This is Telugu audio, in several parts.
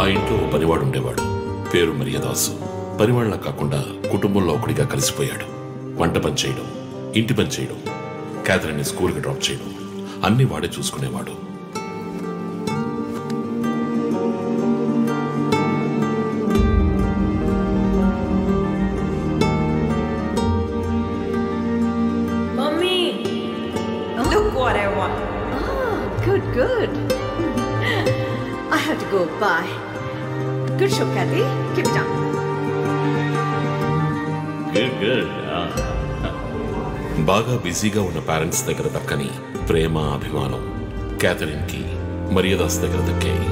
ఆ ఇంట్లో పనివాడు ఉండేవాడు. పేరు మరియదాసు. పనివాళ్ళ కాకుండా కుటుంబంలో ఒకడిగా కలిసిపోయాడు. వంట పని చేయడం, ఇంటి పని చేయడం, క్యాథరిన్ ని స్కూల్కి డ్రాప్ చేయడం అన్ని వాడే చూసుకునేవాడు. Good. I have to go. Bye. Good show, Kathy. Keep it up. Good. బాగా బిజీగా ఉన్న పేరెంట్స్ దగ్గర దక్కని ప్రేమ, అభిమానం క్యాథరిన్ కి మరియదాస్ దగ్గర దక్కాయి.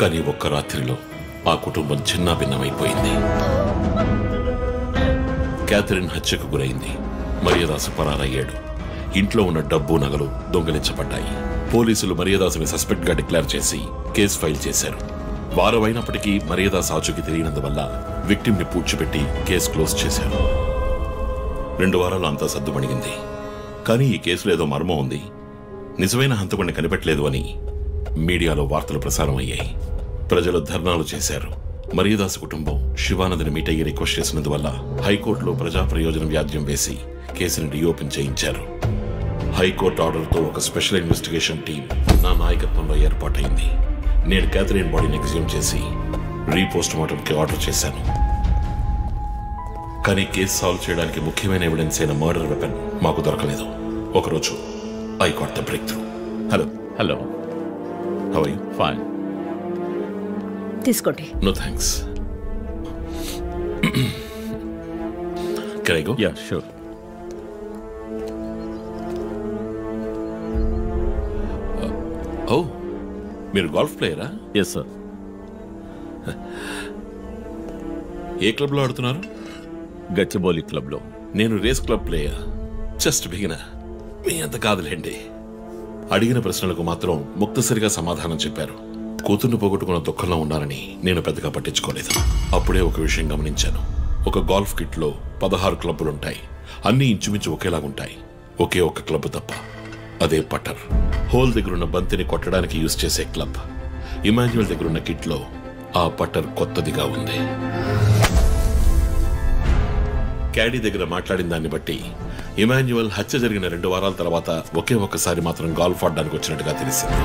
కానీ ఒక్క రాత్రిలో ఆ కుటుంబం చిన్నాభిన్నమైపోయింది. క్యాథరిన్ హత్యకు గురైంది. మరియదాసు పరారయ్యాడు. ఇంట్లో ఉన్న డబ్బు, నగలు దొంగిలించబడ్డాయి. పోలీసులు మరియదాసుని సస్పెక్ట్ గా డిక్లేర్ చేసి కేసు ఫైల్ చేశారు. వారం అయినప్పటికీ మరియదాస్ ఆచూకీ తెలియనందువల్ల విక్టిమ్ ని పూడ్చిపెట్టి కేసు క్లోజ్ చేశారు. 2 వారాలు అంతా సద్దుమణిగింది. కానీ ఈ కేసులో ఏదో మర్మం ఉంది, నిజమైన హంతకుడిని కనిపెట్టలేదు అని మీడియాలో వార్తలు ప్రసారం అయ్యాయి. ప్రజలు ధర్నాలు చేశారు. మరియదాసు కుటుంబం శివానందని మీట్ అయ్యి రిక్వెస్ట్ చేసినందువల్ల హైకోర్టులో ప్రజా ప్రయోజనం వ్యాజ్యం వేసి కేసుని రీఓపెన్ చేయించారు. హైకోర్టు ఆర్డర్తో ఒక స్పెషల్ ఇన్వెస్టిగేషన్ టీం నా నాయకత్వంలో ఏర్పాటైంది. నేను క్యాథరిన్ బాడీని ఎగ్జ్యూమ్ చేసి రీపోస్ట్ మార్టంకి ఆర్డర్ చేశాను. కానీ కేసు సాల్వ్ చేయడానికి ముఖ్యమైన ఎవిడెన్స్ అయిన మర్డర్ వెపన్ మాకు దొరకలేదు. ఒకరోజు I got the breakthrough. Hello how are you? Fine. తీసుకోండి. No thanks. Can I go? Yeah, sure. Oh, మీరు గోల్ఫ్ ప్లేయరా? Yes sir. ఏ క్లబ్లో ఆడుతున్నారు? గచ్చిబౌలి క్లబ్లో. నేను race club player. Just beginner. మీ అంత కాదులేండి. అడిగిన ప్రశ్నలకు మాత్రం ముక్తసరిగా సమాధానం చెప్పారు. కూతుర్ని పోగొట్టుకున్న దుఃఖంలో ఉన్నారని నేను పెద్దగా పట్టించుకోలేదు. అప్పుడే ఒక విషయం గమనించాను. ఒక గోల్ఫ్ కిట్లో 16 క్లబ్బులుంటాయి. అన్నీ ఇంచుమించు ఒకేలాగుంటాయి. ఒకే ఒక్క క్లబ్ తప్ప. అదే పట్టర్. హోల్ దగ్గరున్న బంతిని కొట్టడానికి యూజ్ చేసే క్లబ్. ఇమాన్యువల్ దగ్గరున్న కిట్లో ఆ పట్టర్ కొత్తదిగా ఉంది. క్యాడీ దగ్గర మాట్లాడిన దాన్ని బట్టి ఇమాన్యువల్ హత్య జరిగిన 2 వారాల తర్వాత ఒకే ఒక్కసారి మాత్రం గోల్ఫ్ ఆడడానికి వచ్చినట్టుగా తెలిసింది.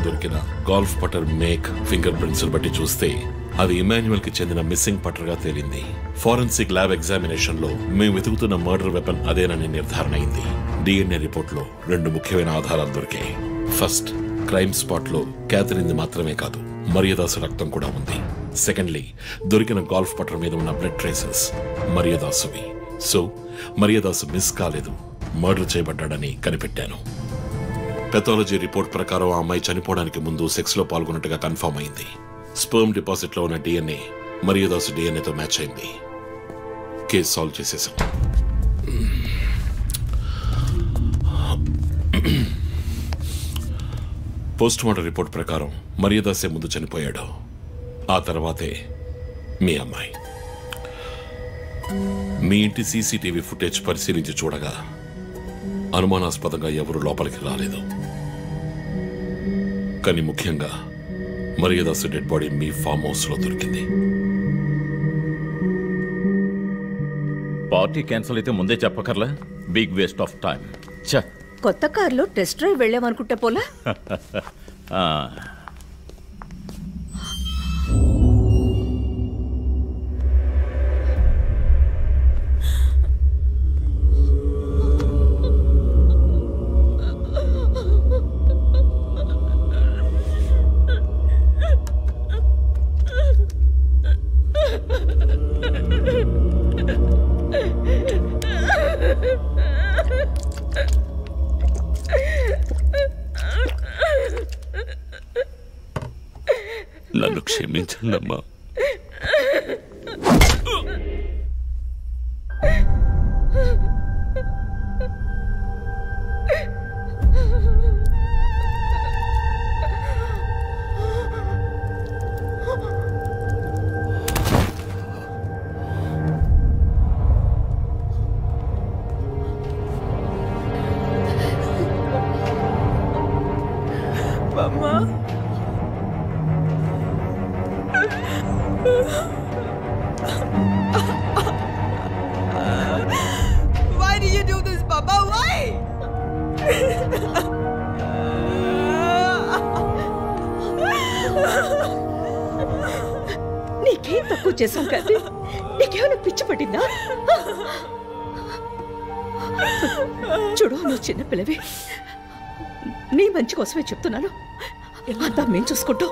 దొరికిన గోల్ఫ్ పటర్ మేక్, ఫింగర్ ప్రింట్స్ బట్టి చూస్తే అది ఇమాన్యువల్ కి చెందిన మిస్సింగ్ పటర్ గా తేలింది. ఫోరెన్సిక్ ల్యాబ్ ఎగ్జామినేషన్ లో మేము వెతుకుతున్న మర్డర్ వెపన్ అదేనని నిర్ధారణ అయింది. డిఎన్ఏ రిపోర్ట్ లో 2 ముఖ్యమైన ఆధారాలు దొరికాయి. ఫస్ట్, క్రైమ్ స్పాట్ లో క్యాథరిన్ మాత్రమే కాదు, మరియదాసు రక్తం కూడా ఉంది. సెకండ్లీ, దొరికిన గోల్ఫ్ పటర్ మీద ఉన్న బ్లడ్ ట్రేసెస్ మరియదాసువి. సో మరియదాసు మిస్ కాలేదు, మర్డర్ చేయబడ్డాడని కనిపెట్టాను. పెథాలజీ రిపోర్ట్ ప్రకారం ఆ అమ్మాయి చనిపోవడానికి ముందు సెక్స్ లో పాల్గొన్నట్టుగా కన్ఫర్మ్ అయింది. స్పర్మ్ డిపాజిట్ లో ఉన్న డిఎన్ఏ మరియదాసు డిఎన్ఏతో మ్యాచ్ అయింది. కేసు సాల్వ్ చేసేసాం. పోస్ట్ మార్టం రిపోర్ట్ ప్రకారం మరియదాసే ముందు చనిపోయాడు. ఆ తర్వాతే మీ అమ్మాయి. మీ ఇంటి సీసీటీవీ ఫుటేజ్ పరిశీలించి చూడగా అనుమానాస్పదంగా ఎవరు లోపలికి రాలేదు. కానీ ముఖ్యంగా మరియదాసు డెడ్ బాడీ మీ ఫామ్ హౌస్ లో దొరికింది. పార్టీ క్యాన్సిల్ అయితే ముందే చెప్పకర్లా? Big waste of time. కొత్త కార్లో టెస్ట్ డ్రైవ్ వెళ్ళామనుకుంటే పోలా? నన్ను క్షమించండి అమ్మా. Why do you do this, Papa? Why? నీకేం తక్కువ చేశాం కదా? నీకేమైనా పిచ్చి పట్టిందా? చూడు, నువ్వు చిన్నపిల్లవి. నీ మంచి కోసమే చెప్తున్నాను. అంతా మేము చూసుకుంటాం.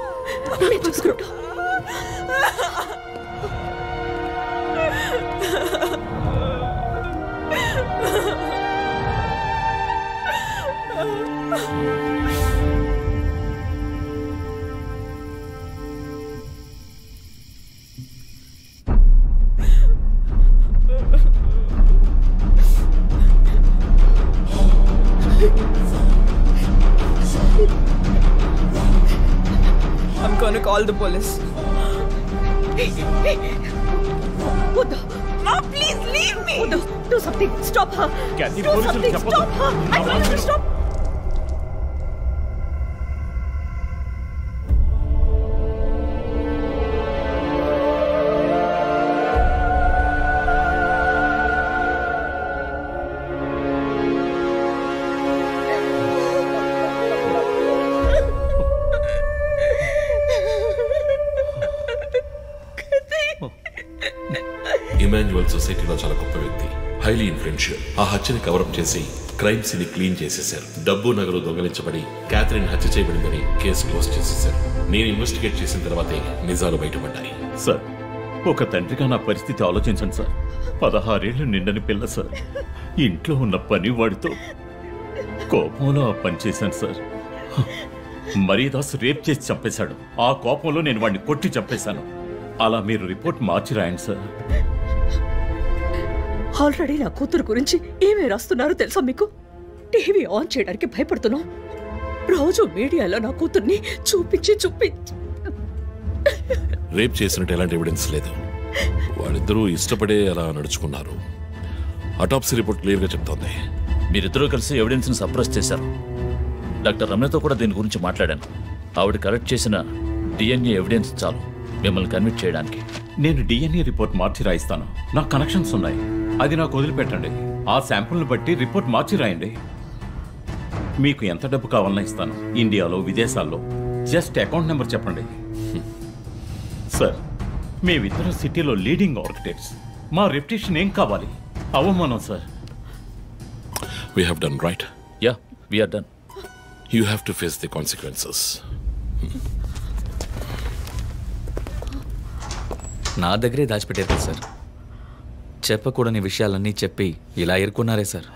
I'm gonna call the police. What the? Mom, please leave me. What the? Do something. Stop her. Kathy, Do police something. will support Stop her. I told you to stop. Emmanuel సొసైటీలో చాలా గొప్ప వ్యక్తి, హైలీ ఇన్ఫ్లుయెన్షియల్. ఆ హత్యని కవరప్ చేసి క్రైమ్ సీన్ క్లీన్ చేసేశారు. డబ్బు నగలు దొంగలించబడి క్యాథరిన్ హత్య చేయబడిందని కేసు క్లోజ్ చేసేశారు. నేను ఇన్వెస్టిగేట్ చేసిన తర్వాతే నిజాలు బయటపడ్డాయి. సార్, ఒక తండ్రిగా నా పరిస్థితి ఆలోచించండి సార్. 16 ఏళ్ళు నిండని పిల్ల సార్. ఇంట్లో ఉన్న పని వాడితో కోపంలో ఆ పని చేశాను సార్. మరీదాస్ రేప్ చేసి చంపేశాడు. ఆ కోపంలో నేను వాడిని కొట్టి చంపేశాను. అలా మీరు రిపోర్ట్ మార్చి రాయండి సార్. ఆల్రెడీ నా కూతురు గురించి ఏమేమి రాస్తున్నారో తెలుసా మీకు? టీవీ ఆన్ చేయడానికి భయపడుతున్నాం. రోజు మీడియాలో నా కూతుర్ని చూపించి రేప్ చేసినట్టు ఎలాంటి ఎవిడెన్స్ లేదు. వాళ్ళిద్దరూ ఇష్టపడే అలా నడుచుకున్నారు. అటాప్సీ రిపోర్ట్ క్లియర్ గా చెప్తోంది. మీరిద్దరూ కలిసి ఎవిడెన్స్ ని సప్రెస్ చేశారు. డాక్టర్ రమ్యతో కూడా దీని గురించి మాట్లాడాను. ఆవిడ కలెక్ట్ చేసిన డిఎన్ఏ ఎవిడెన్స్ చాలు మిమ్మల్ని కన్విట్ చేయడానికి. నేను డిఎన్ఏ రిపోర్ట్ మార్చి రాయిస్తాను. నాకు కనెక్షన్స్ ఉన్నాయి. అది నాకు వదిలిపెట్టండి. ఆ శాంపుల్ని బట్టి రిపోర్ట్ మార్చి రాయండి. మీకు ఎంత డబ్బు కావాలన్నా ఇస్తాను. ఇండియాలో, విదేశాల్లో. జస్ట్ అకౌంట్ నెంబర్ చెప్పండి. సార్, మేమిద్దరం సిటీలో లీడింగ్ ఆర్కిటెక్ట్స్. మా రెప్యుటేషన్ ఏం కావాలి? అవమానం sir. We have done right. Yeah, we are done. You have to face the consequences. నా దగ్గరే దాచిపెట్టారు కదా సార్. చెప్పకూడని విషయాలన్నీ చెప్పి ఇలా ఇరుక్కున్నారే సార్.